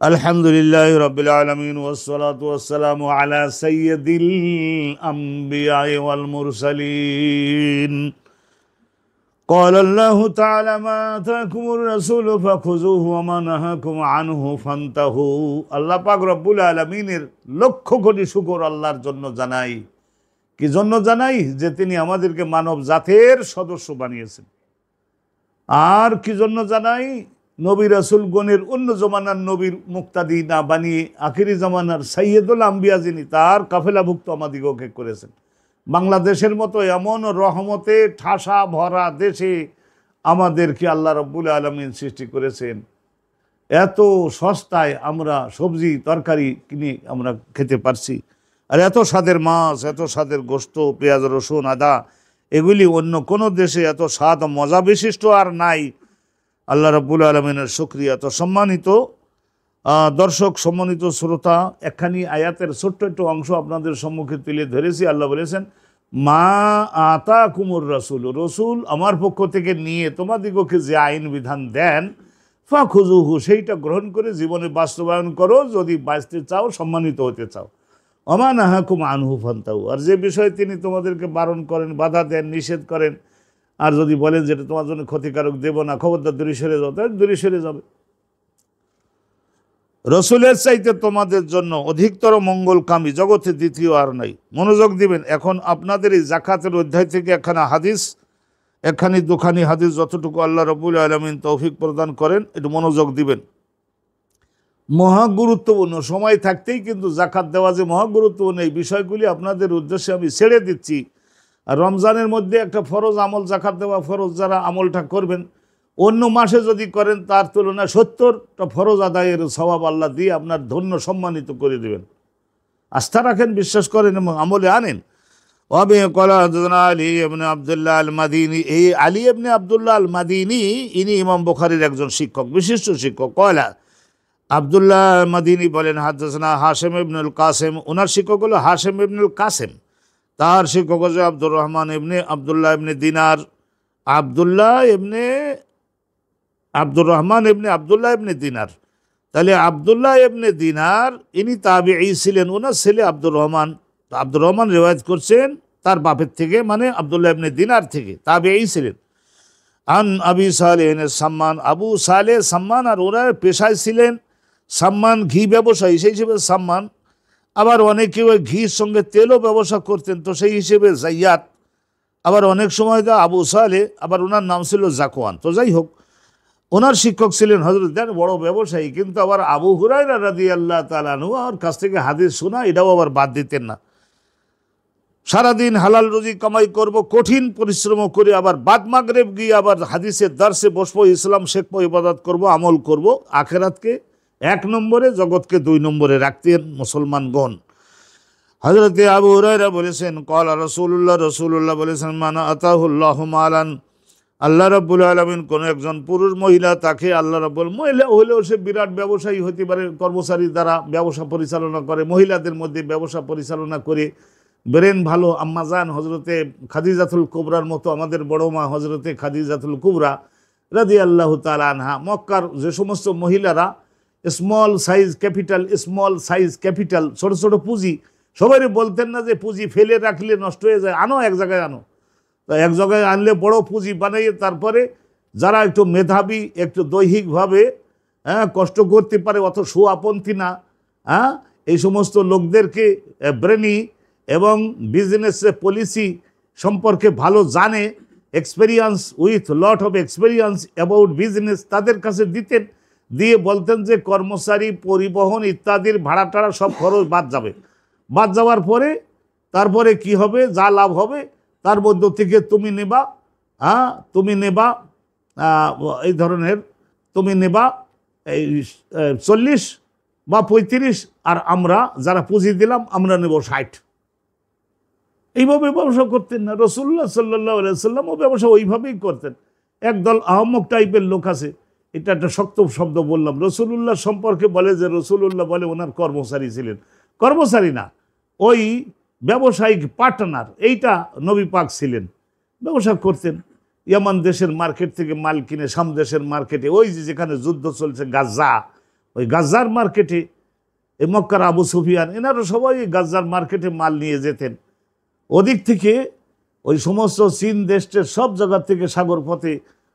আলহামদুলিল্লাহি রাব্বিল আলামিন ওয়াসসালাতু ওয়াসসালামু আলা সাইয়্যিদিল আমবিয়াই ওয়াল মুরসালিন। قال الله تعالى ما آتاكم الرسول فخذوه وما نهاكم عنه فانتهوا। আল্লাহ পাক রব্বুল আলামিনের লক্ষ কোটি শুকর আল্লাহর জন্য জানাই। কি জন্য জানাই? যে তিনি আমাদেরকে মানব জাতের সদস্য বানিয়েছেন। আর কি জন্য জানাই? নবী রাসূলগণের অন্য জমানার নবীর মুক্তাদি না বানিয়ে আখিরি জমানার সাইয়্যিদুল আম্বিয়া যিনি তার কাফেলাভুক্ত আমাদিগকে করেছেন। বাংলাদেশের মতো এমন রহমতে ঠাসা ভরা দেশে আমাদেরকে আল্লাহ রাব্বুল আলামিন সৃষ্টি করেছেন। এত সস্তায় আমরা সবজি তরকারি কিনে আমরা খেতে পারছি। আর এত স্বাদের মাছ, এত স্বাদের গোশত, পেঁয়াজ, রসুন, আদা, এগুলি অন্য কোনো দেশে এত স্বাদ মজা বিশিষ্ট আর নাই। আল্লাহ রাব্বুল আলামিনের শুকরিয়া। তো সম্মানিত দর্শক, সম্মানিত শ্রোতা, একখানি আয়াতের ছোট্ট একটু অংশ আপনাদের সম্মুখে তুলে ধরেছি। আল্লাহ বলেছেন, মা আতাকুমুর রাসূল, রসুল আমার পক্ষ থেকে নিয়ে তোমাদিগকে যে আইন বিধান দেন, ফাখুযুহু, সেইটা গ্রহণ করে জীবনে বাস্তবায়ন করো যদি বাঁচতে চাও, সম্মানিত হতে চাও। ওমা নাহাকুম আনহু ফান্তাহু, আর যে বিষয়ে তিনি তোমাদেরকে বারণ করেন, বাধা দেন, নিষেধ করেন, আর যদি বলেন যেটা তোমার জন্য ক্ষতিকারক দেব না, খবরদার দূরে সরে যাও, তাহলে দূরে সরে যাবে। রসুলের চাইতে তোমাদের জন্য অধিকতর মঙ্গলকামী জগতে দ্বিতীয় আর নাই। মনোযোগ দিবেন। এখন আপনাদের এই জাকাতের অধ্যায় থেকে একখানি দুখানি হাদিস যতটুকু আল্লাহ রাব্বুল আলামিন তৌফিক প্রদান করেন, একটু মনোযোগ দিবেন। মহা গুরুত্বপূর্ণ, সময় থাকতেই কিন্তু জাকাত দেওয়া যে মহা গুরুত্বপূর্ণ, এই বিষয়গুলি আপনাদের উদ্দেশ্যে আমি ছেড়ে দিচ্ছি। আর রমজানের মধ্যে একটা ফরজ আমল জাকাত দেওয়া ফরজ, যারা আমলটা করবেন অন্য মাসে যদি করেন তার তুলনায় 70টা ফরজ আদায়ের সওয়াব আল্লাহ দিয়ে আপনার ধন্য সম্মানিত করে দেবেন। আস্থা রাখেন, বিশ্বাস করেন এবং আমলে আনেন। ওয়াবি কলা আলী ইবনে আব্দুল্লাহ আল মাদিনী, এই আলী ইবনে আব্দুল্লাহ আল মাদিনী ইনি ইমাম বুখারীর একজন শিক্ষক, বিশিষ্ট শিক্ষক। কয়লা আব্দুল্লাহ মাদিনী বলেন, হাদাসানা হাশেম ইবনুল কাসেম, ওনার শিক্ষক হলো হাশেম ইবনুল কাসেম, তার শিক্ষক হচ্ছে আব্দুর রহমান ইবনে আব্দুল্লাহ ইবনে দিনার, আব্দুর রহমান ইবনে আব্দুল্লাহ ইবনে দিনার। তাহলে আব্দুল্লাহ ইবনে দিনার ইনি তাবিঈ ছিলেন, ওনার ছেলে আব্দুর রহমান রিওয়ায়াত করছেন তার বাপের থেকে, মানে আব্দুল্লাহ ইবনে দিনার থেকে, তাবিঈ ছিলেন। আন আবি সালেহ সাম্মান, আবু সালেহ সাম্মান, আর ওরা পেশায় ছিলেন সাম্মান ঘি ব্যবসায়ী, সেই হিসেবে সাম্মান। আবার অনেকে ওই ঘির সঙ্গে তেলও ব্যবসা করতেন, তো সেই হিসেবে জাইয়াত। আবার অনেক সময় আবু সালেহ, আবার ওনার নাম ছিল জাকওয়ান। তো যাই হোক, ওনার শিক্ষক ছিলেন হযরত, দেন বড় ব্যবসায়ী। কিন্তু আবার আবু হুরায়রা রাদিয়াল্লাহু তাআলা আনহু আর কাছ থেকে হাদিস শোনা, এটাও আবার বাদ দিতেন না। সারাদিন হালাল রুজি কামাই করব, কঠিন পরিশ্রম করে আবার বাদ মাগরিব গিয়ে আবার হাদিসের দার্সে বসবো, ইসলাম শিখবো, ইবাদত করব, আমল করব। আখিরাতকে 1 নম্বরে, জগৎকে 2 নম্বরে রাখতেন মুসলমানগণ। হযরত আবু হুরায়রা বলেছেন, ক্বালা রাসূলুল্লাহ বলেছেন, মান আতাহুল্লাহু মালান, আল্লাহ রাব্বুল আলামিন কোন একজন পুরুষ মহিলা, তাকে আল্লাহ রাব্বুল, মহিলা হলেও সে বিরাট ব্যবসায়ী হতে পারে, কর্মচারী দ্বারা ব্যবসা পরিচালনা করে, মহিলাদের মধ্যে ব্যবসা পরিচালনা করে ব্রেন ভালো, আম্মাজান হযরতে খাদিজাতুল কুবরার মতো, আমাদের বড় মা হযরতে খাদিজাতুল কুবরা রাদিয়াল্লাহু তাআলা আনহা। মক্কার যে সমস্ত মহিলারা স্মল সাইজ ক্যাপিটাল, ছোট ছোট পুঁজি, সবাই বলতেন না যে পুঁজি ফেলে রাখলে নষ্ট হয়ে যায়, আনো এক জায়গায় আনো। তো এক জায়গায় আনলে বড় পুঁজি বানাইয়ে, তারপরে যারা একটু মেধাবী, একটু দৈহিকভাবে কষ্ট করতে পারে, অত সুআপন্থী না, এই সমস্ত লোকদেরকে ব্রেনি এবং বিজনেস পলিসি সম্পর্কে ভালো জানে, experience with lot of experience about business, তাদের কাছে দিতেন। দিয়ে বলতেন যে কর্মচারী, পরিবহন ইত্যাদির ভাড়া টাড়া সব খরচ বাদ যাবে। বাদ যাওয়ার পরে তারপরে কি হবে, যা লাভ হবে তার মধ্য থেকে তুমি নেবা এই ধরনের, তুমি নেবা এই 40 বা 35, আর আমরা যারা পুঁজি দিলাম আমরা নেব 60। এইভাবে ব্যবসা করতেন না রাসূলুল্লাহ সাল্লাল্লাহু আলাইহি ওয়াসাল্লাম, ও ব্যবসা ওইভাবেই করতেন। একদল আহমক টাইপের লোক আছে, এটা একটা শক্ত শব্দ বললাম, রাসূলুল্লাহ সম্পর্কে বলে যে রাসূলুল্লাহ বলে ওনার কর্মচারী ছিলেন, কর্মচারী না, ওই ব্যবসায়িক পার্টনার, এইটা নবী পাক ছিলেন। ব্যবসা করতেন, ইয়ামান দেশের মার্কেট থেকে মাল কিনে শাম দেশের মার্কেটে, ওই যে যেখানে যুদ্ধ চলছে গাজা, ওই গাজ্জার মার্কেটে, এই মক্কার আবু সুফিয়ান এনারা সবাই গাজ্জার মার্কেটে মাল নিয়ে যেতেন। ওদিক থেকে ওই সমস্ত চীন দেশের সব জায়গা থেকে সাগর পথে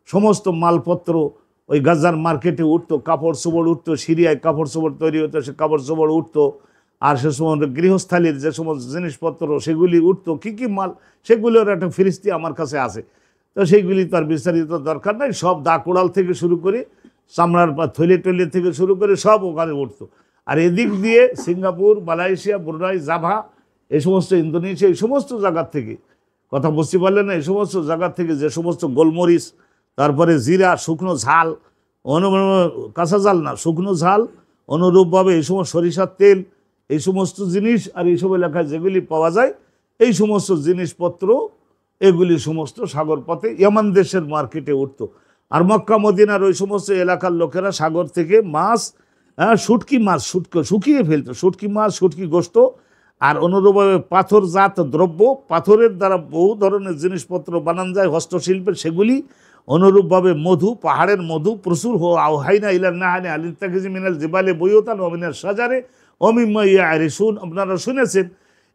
সমস্ত মালপত্র ওই গাজ্জার মার্কেটে উঠতো, কাপড় চোপড় উঠতো, সিরিয়ায় কাপড় চোপড় তৈরি হতো, সে কাপড় চোপড় উঠতো। আর সে সময় গৃহস্থালির যে সমস্ত জিনিসপত্র সেগুলি উঠতো, কী কী মাল সেগুলোর একটা ফিরিস্তি আমার কাছে আছে। তো সেইগুলি তো আর বিস্তারিত দরকার নাই, সব দা কোড়াল থেকে শুরু করে চামড়ার বা থলে টলে থেকে শুরু করে সব ওখানে উঠতো। আর এদিক দিয়ে সিঙ্গাপুর, মালয়েশিয়া, ব্রুনাই, জাভা, এই সমস্ত ইন্দোনেশিয়া, এই সমস্ত জায়গার থেকে, কথা বুঝতে পারলেন না, এই সমস্ত জায়গার থেকে যে সমস্ত গোলমরিচ, তারপরে জিরা, শুকনো ঝাল, কাঁচা ঝাল না, শুকনো ঝাল, অনুরূপভাবে এই সমস্ত সরিষার তেল, এই সমস্ত জিনিস আর এইসব এলাকায় যেগুলি পাওয়া যায় এই সমস্ত জিনিসপত্র এগুলি সমস্ত সাগর পথে ইয়ামান দেশের মার্কেটে উঠতো। আর মক্কা মদিনার ওই সমস্ত এলাকার লোকেরা সাগর থেকে মাছ, শুটকি মাছ শুকিয়ে ফেলতো, শুটকি মাছ, শুটকি গোস্ত, আর অনুরূপভাবে পাথরজাত দ্রব্য, পাথরের দ্বারা বহু ধরনের জিনিসপত্র বানানো যায় হস্তশিল্পের, সেগুলি, অনুরূপভাবে মধু, পাহাড়ের মধু প্রচুর আওহাইনা ইলান নাহানে আলিন তাকিজি মিনাল জিবালে বইয়তান অমিনাল সাজারে অমিম্মা ইয়ারিসুন, আপনারা শুনেছেন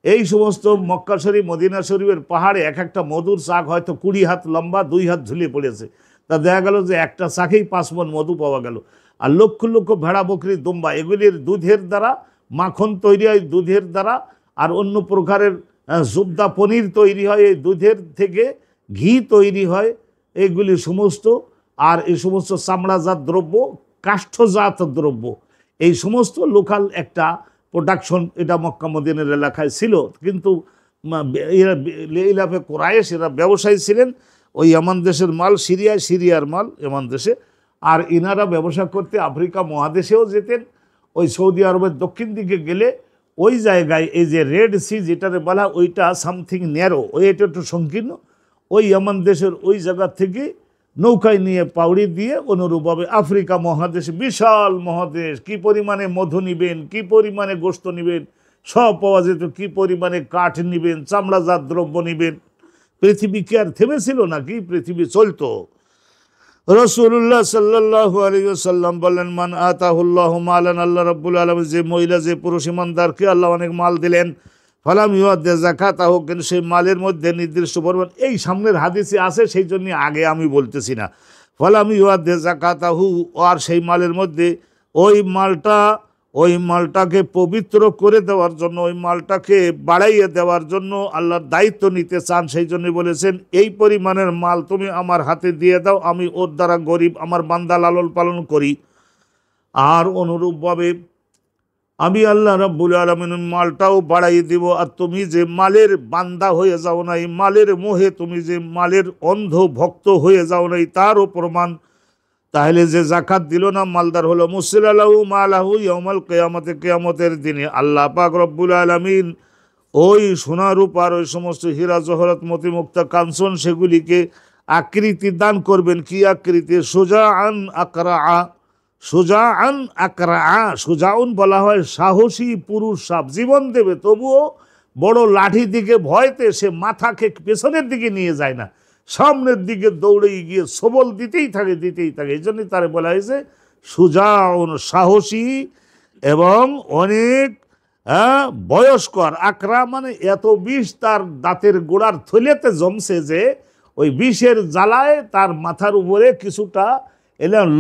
এই সমস্ত মক্কা শরীফ, মদিনা শরীফের পাহাড়ে এক একটা মধুর চাক হয়তো 20 হাত লম্বা, 2 হাত ঝুলিয়ে পড়েছে। তা দেখা গেল যে একটা চাকেই 5 মণ মধু পাওয়া গেল। আর লক্ষ লক্ষ ভেড়া, বকরি, দুম্বা এগুলির দুধের দ্বারা মাখন তৈরি হয়, দুধের দ্বারা আর অন্য প্রকারের জুবদা, পনির তৈরি হয়, এই দুধের থেকে ঘি তৈরি হয়, এইগুলি সমস্ত। আর এই সমস্ত চামড়াজাত দ্রব্য, কাষ্ঠজাত দ্রব্য, এই সমস্ত লোকাল একটা প্রোডাকশন এটা মক্কা মদিনার এলাকায় ছিল। কিন্তু এরা ইলাফে কোরাইশ, এরা ব্যবসায়ী ছিলেন, ওই ইয়ামান দেশের মাল সিরিয়ার মাল ইয়ামান দেশে। আর ইনারা ব্যবসা করতে আফ্রিকা মহাদেশেও যেতেন। ওই সৌদি আরবের দক্ষিণ দিকে গেলে ওই জায়গায় এই যে রেড সি যেটারে বলা, ওইটা সামথিং ন্যারো, এটা একটু সংকীর্ণ, ওই ইয়ামান দেশের ওই জায়গা থেকে নৌকায় নিয়ে পাউড়ি দিয়ে অনুরূপভাবে আফ্রিকা মহাদেশ, বিশাল মহাদেশ, কি পরিমাণে মধু নিবেন, কি পরিমাণে গোস্ত নিবেন, সব পাওয়া যেত, কি পরিমাণে কাঠ নিবেন, চামড়াজাত দ্রব্য নিবেন। পৃথিবী কি আর থেমেছিল নাকি? পৃথিবী চলতো। রাসূলুল্লাহ সাল্লাল্লাহু আলাইহি ওয়াসাল্লাম বলেন, মান আতাহুল্লাহু মালান, আল্লাহ রাব্বুল আলামিন যে মহিলা, যে পুরুষ ইমানদারকে আল্লাহ অনেক মাল দিলেন, ফালাম ইউআদ্দি যাকাতাহু, কিন্তু সেই মালের মধ্যে নির্দিষ্ট পরিমাণ, এই সামনের হাদিসে আছে সেই জন্য আগে আমি বলতেছি না, ফালাম ইউআদ্দি যাকাতাহু, আর সেই মালের মধ্যে ওই মালটাকে পবিত্র করে দেওয়ার জন্য, ওই মালটাকে বাড়াইয়ে দেওয়ার জন্য আল্লাহর দায়িত্ব নিতে চান, সেই জন্য বলেছেন এই পরিমাণের মাল তুমি আমার হাতে দিয়ে দাও, আমি ওর দ্বারা গরিব আমার বান্দা লালন পালন করি। আর অনুরূপভাবে আমি আল্লাহ রাব্বুল আলামিন মালটাও বাড়াই দিব। আর তুমি যে মালের বান্দা হয়ে যাও নাই, মালের মোহে তুমি যে মালের অন্ধ ভক্ত হয়ে যাও নাই, তারও প্রমাণ। তাহলে যে জাকাত দিল না, মালদার হলো মুসিলালাহু মালাহু ইয়াউমাল কিয়ামতে, কিয়ামতের দিনে আল্লাহ পাক রব্বুল আলামিন ওই সোনা রূপার ওই সমস্ত হীরা জহরত মতি মুক্তা কাঞ্চন সেগুলিকে আকৃতি দান করবেন। কি আকৃতি? সুজাআন আকরা, সুজাআন আকরা, সুজাউন বলা হয় সাহসী পুরুষ সাপ, জীবন দেবে তবুও বড় লাঠি দিকে ভয়তে সে মাথাকে পেছনের দিকে নিয়ে যায় না, সামনের দিকে দৌড়ে গিয়ে সবল দিতেই থাকে। এই জন্যই তারে বলা হয়েছে সুজাউন, সাহসী এবং অনেক বয়স্কর। আকরা মানে এত বিষ তার দাঁতের গোড়ার থলেতে জমছে যে ওই বিষের জ্বালায় তার মাথার উপরে কিছুটা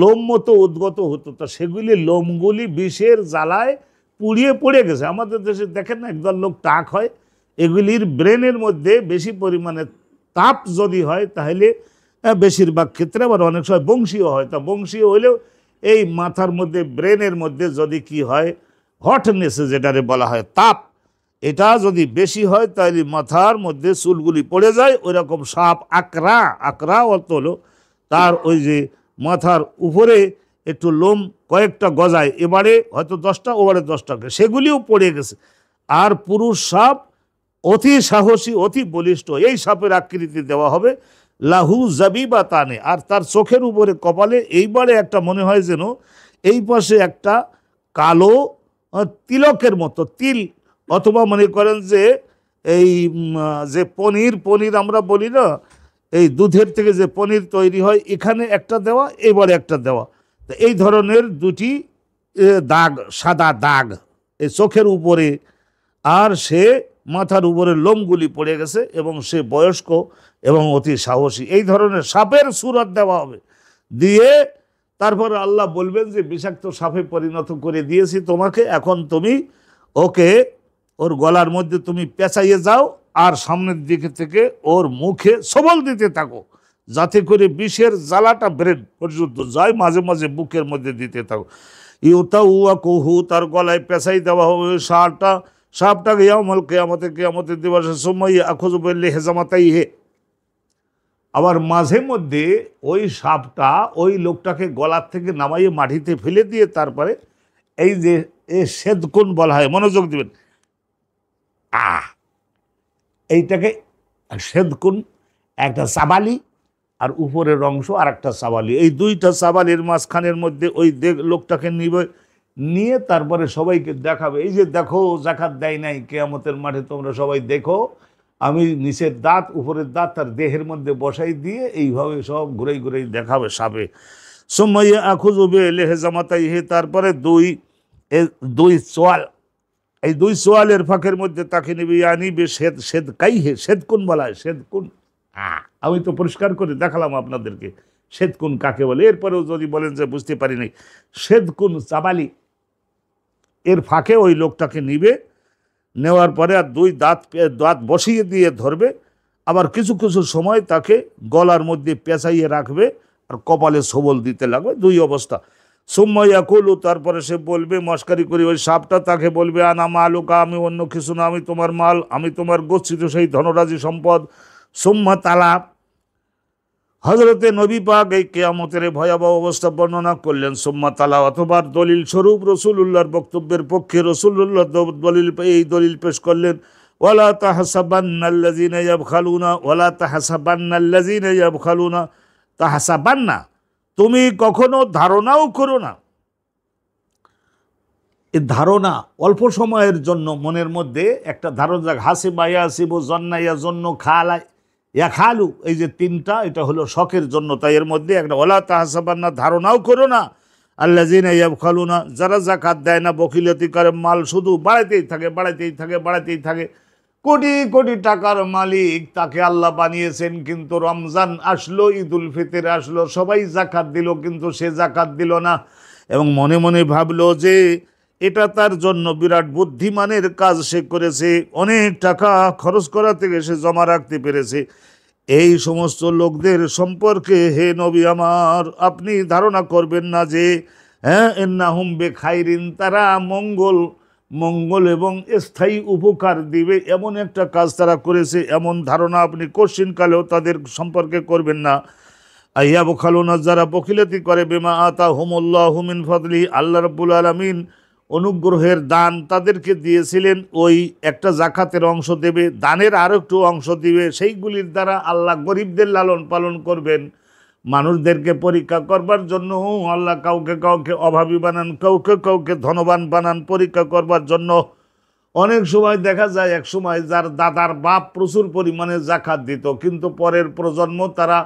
লোম মতো উদ্গত হতো, তা সেগুলি লোমগুলি বিষের জ্বালায় পুড়িয়ে পড়ে গেছে। আমাদের দেশে দেখেন না, একদল লোক টাক হয়, এগুলির ব্রেনের মধ্যে বেশি পরিমাণে তাপ যদি হয় তাহলে বেশিরভাগ ক্ষেত্রে, আবার অনেক সময় বংশীয় হয়, তা বংশীয় হলেও এই মাথার মধ্যে ব্রেনের মধ্যে যদি কি হয়, হটনেস যেটারে বলা হয় তাপ, এটা যদি বেশি হয় তাহলে মাথার মধ্যে চুলগুলি পড়ে যায়। ওই রকম সাপ আকরা অর্থ হলো তার ওই যে মাথার উপরে একটু লোম কয়েকটা গজায়, এবারে হয়তো 10টা, ওবারে 10টাকে, সেগুলিও পড়ে গেছে। আর পুরুষ সাপ অতি সাহসী, অতি বলিষ্ঠ, এই সাপের আকৃতি দেওয়া হবে। লাহু জাবিবা তানে, আর তার চোখের উপরে কপালে এইবারে একটা মনে হয় যেন এই পাশে একটা কালো তিলকের মতো তিল, অথবা মনে করেন যে এই যে পনির আমরা বলি না, এই দুধের থেকে যে পনির তৈরি হয়, এখানে একটা দেওয়া, এবারে একটা দেওয়া, তো এই ধরনের দুটি দাগ, সাদা দাগ এই চোখের উপরে, আর সে মাথার উপরে লোমগুলি পড়ে গেছে এবং সে বয়স্ক এবং অতি সাহসী। এই ধরনের সাপের সুরত দেওয়া হবে, দিয়ে তারপর আল্লাহ বলবেন যে বিষাক্ত সাপে পরিণত করে দিয়েছি তোমাকে, এখন তুমি ওকে ওর গলার মধ্যে তুমি পেঁচাইয়ে যাও আর সামনের দিকে থেকে ওর মুখে সবল দিতে থাকো, যাতে করে বিষের জ্বালাটা ব্রেন পর্যন্ত যায়, মাঝে মাঝে বুকের মধ্যে দিতে থাকো। ইউতা উয়া কহু, তার গলায় পেঁচাই দেওয়া হবে সাপটাকে ইয়ামল কেয়ামতের দিবসে সময় আখোজ বললে হেজামাতাই হে। আবার মাঝে মধ্যে ওই সাপটা ওই লোকটাকে গলার থেকে নামাইয়ে মাটিতে ফেলে দিয়ে তারপরে এই যে সেদকুন বলা হয়, মনোযোগ দিবেন, এইটাকে সেদকুন, একটা সাবালি আর উপরের অংশ আর একটা সাবালি, এই দুইটা সাবালির মাঝখানের মধ্যে ওই লোকটাকে নিয়ে তারপরে সবাইকে দেখাবে, এই যে দেখো জাকাত দেয় নাই, কিয়ামতের মাঠে তোমরা সবাই দেখো, আমি নিচের দাঁত উপরের দাঁত তার দেহের মধ্যে বসাই দিয়ে এইভাবে সব ঘুরাই ঘুরাই দেখাবে সাপে। সময় আখুজবে লেহে জামাতাই হে, তারপরে দুই সোয়াল, এই দুই সোয়ালের ফাঁকের মধ্যে তাকে নিবি আনিবে সেদ কাই হে, সেদকুন বলা হয়, সেদকুন। আমি তো পরিষ্কার করে দেখালাম আপনাদেরকে সেদকুন কাকে বলে, এরপরেও যদি বলেন যে বুঝতে পারি নাই, সেদকুন চাবালি, এর ফাঁকে ওই লোকটাকে নিবে, নেওয়ার পরে আর দুই দাঁত বসিয়ে দিয়ে ধরবে, আবার কিছু কিছু সময় তাকে গলার মধ্যে পেঁচাইয়ে রাখবে আর কপালে সবল দিতে লাগবে, দুই অবস্থা। সুম্মাইয়া কুলু, তারপরে সে বলবে মস্কারি করি, ওই সাপটা তাকে বলবে আনা মালুকা, আমি অন্য কিছু না, আমি তোমার মাল, আমি তোমার গচ্ছিত সেই ধনরাজি সম্পদ। সুম্মা তালা, হজরতে নবী পাক এই কিয়ামতের ভয়াবহ অবস্থা বর্ণনা করলেন। সুম্মা তালা, অথবা দলিল স্বরূপ রসুলুল্লাহর বক্তব্যের পক্ষে রসুলুল্লাহ এই দলিল পেশ করলেন, ওয়ালা তাহসাবান্নাল্লাযীনা ইয়াবখালুনা ওয়ালা তাহসাবান্নাল্লাযীনা ইয়াবখালুনা, তাহসাবান্না, তুমি কখনো ধারণাও করো না, এই ধারণা অল্প সময়ের জন্য মনের মধ্যে একটা ধারণা, হাসিবা ইয়াসিবু জন্না ইয়াজন্নু খালা ইয়া খালু, এই যে তিনটা, এটা হলো শখের জন্য, তাই এর মধ্যে একটা ওয়ালা তাহসাবান্না, ধারণাও করো না, আল্লাযীনা ইয়াবখালুনা, যারা যাকাত দেয় না, বখিলতি করে, মাল শুধু বাড়াইতেই থাকে, কোটি কোটি টাকার মালিক তাকে আল্লাহ বানিয়েছেন, কিন্তু রমজান আসলো, ঈদুল ফিতর আসলো, সবাই যাকাত দিল, কিন্তু সে যাকাত দিল না, এবং মনে মনে ভাবলো যে এটা তার জন্য বিরাট বুদ্ধিমানের কাজ সে করেছে, অনেক টাকা খরচ করা থেকে সে জমা রাখতে পেরেছে। এই সমস্ত লোকদের সম্পর্কে হে নবী আমার, আপনি ধারণা করবেন না যে ইন্নাহুম বিখাইরিন, তারা মঙ্গল এবং স্থায়ী উপকার দিবে এমন একটা কাজ তারা করেছে, এমন ধারণা আপনি কোশ্চিনকালেও তাদের সম্পর্কে করবেন না। ইয়াবখালুনা, যারা বখিলতি করে, বিমা আতাহুমুল্লাহু মিন ফাদলিহি, আল্লাহ রাব্বুল আলামিন অনুগ্রহের দান তাদেরকে দিয়েছিলেন, ওই একটা জাকাতের অংশ দেবে, দানের আরও একটু অংশ দিবে, সেইগুলির দ্বারা আল্লাহ গরিবদের লালন পালন করবেন। মানুষদেরকে পরীক্ষা করবার জন্য আল্লাহ কাউকে কাউকে অভাবী বানান, কাউকে ধনবান বানান, পরীক্ষা করবার জন্য। অনেক সময় দেখা যায় এক সময় যার দাদার বাপ প্রচুর পরিমাণে জাকাত দিত, কিন্তু পরের প্রজন্ম তারা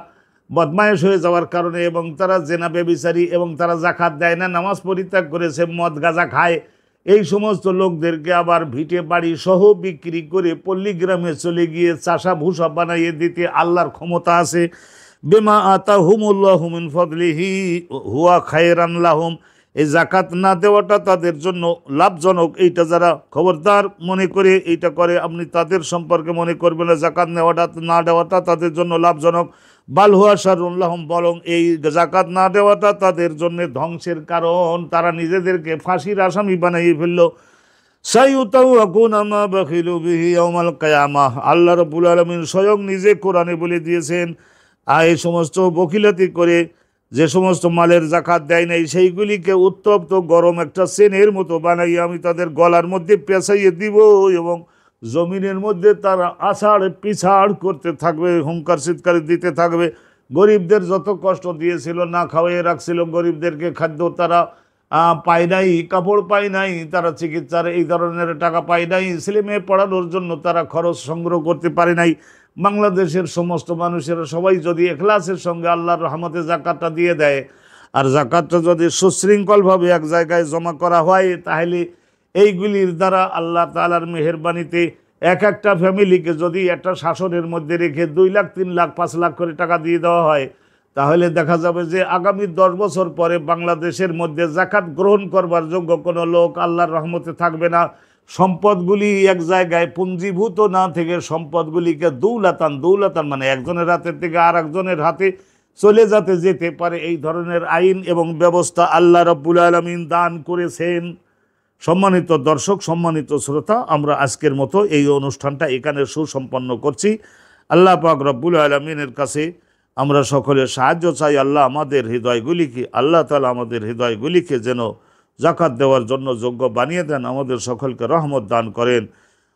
বদমায়েশ হয়ে যাওয়ার কারণে, এবং তারা জেনা ব্যভিচারী, এবং তারা জাকাত দেয় না, নামাজ পরিত্যাগ করেছে, মদ গাঁজা খায়, এই সমস্ত লোকদেরকে আবার ভিটে বাড়ি সহ বিক্রি করে পল্লীগ্রামে চলে গিয়ে চাষা ভূষা বানাইয়ে দিতে আল্লাহর ক্ষমতা আছে। বিমা আতাহুমুল্লাহু মিন ফাদলিহি হুয়া খায়রান লাহুম, এই জাকাত না দেওয়াটা তাদের জন্য লাভজনক, এইটা যারা খবরদার মনে করে এইটা করে, আপনি তাদের সম্পর্কে মনে করবেন না জাকাত না দেওয়াটা তাদের জন্য লাভজনক। বাল হুয়া শাররুন লাহুম, বরং এই জাকাত না দেওয়াটা তাদের জন্য ধ্বংসের কারণ, তারা নিজেদেরকে ফাঁসির আসামি বানিয়ে ফেলল। সাইয়ুতাওয়াকুনা মা বাখিলু বিহি ইয়াউমাল কিয়ামাহ, আল্লাহ রাব্বুল আলামিন স্বয়ং নিজে কোরআনে বলে দিয়েছেন, এই সমস্ত বখিলাতি করে যে সমস্ত মালের জাকাত দেয় নাই, সেইগুলিকে উত্তপ্ত গরম একটা সেনের মতো বানাইয়ে আমি তাদের গলার মধ্যে পেঁচাইয়ে দিব, এবং জমিনের মধ্যে তারা আছাড় পিছাড় করতে থাকবে, হুঙ্কার চিৎকার দিতে থাকবে। গরিবদের যত কষ্ট দিয়েছিল, না খাওয়াইয়ে রাখছিল গরিবদেরকে, খাদ্য তারা পায় নাই, কাপড় পায় নাই, তারা চিকিৎসার এই ধরনের টাকা পায় নাই, ছেলে মেয়ে পড়ানোর জন্য তারা খরচ সংগ্রহ করতে পারে নাই। বাংলাদেশের সমস্ত মানুষেরা সবাই যদি এখলাসের সঙ্গে আল্লাহর রহমতে জাকাতটা দিয়ে দেয়, আর জাকাতটা যদি সুশৃঙ্খলভাবে এক জায়গায় জমা করা হয়, তাহলে এইগুলির দ্বারা আল্লাহ তাআলার মেহেরবানিতে এক একটা ফ্যামিলিকে যদি একটা শাসনের মধ্যে রেখে 2 লাখ 3 লাখ 5 লাখ করে টাকা দিয়ে দেওয়া হয়, তাহলে দেখা যাবে যে আগামী 10 বছর পরে বাংলাদেশের মধ্যে জাকাত গ্রহণ করবার যোগ্য কোনো লোক আল্লাহর রহমতে থাকবে না। সম্পদগুলি এক জায়গায় পুঞ্জীভূত না থেকে সম্পদগুলিকে দৌলাতান মানে একজনের হাতের থেকে আর একজনের হাতে চলে যেতে পারে, এই ধরনের আইন এবং ব্যবস্থা আল্লাহ রাব্বুল আলামিন দান করেছেন। সম্মানিত দর্শক, সম্মানিত শ্রোতা, আমরা আজকের মতো এই অনুষ্ঠানটা এখানে সুসম্পন্ন করছি। আল্লাহ পাক রব্বুল আলামিনের কাছে আমরা সকলে সাহায্য চাই। আল্লাহ তাআলা আমাদের হৃদয়গুলিকে যেন জাকাত দেওয়ার জন্য যোগ্য বানিয়ে দেন, আমাদের সকলকে রহমত দান করেন।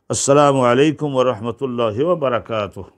আসসালামু আলাইকুম ওয়া রাহমাতুল্লাহি ওয়া বারাকাতুহু।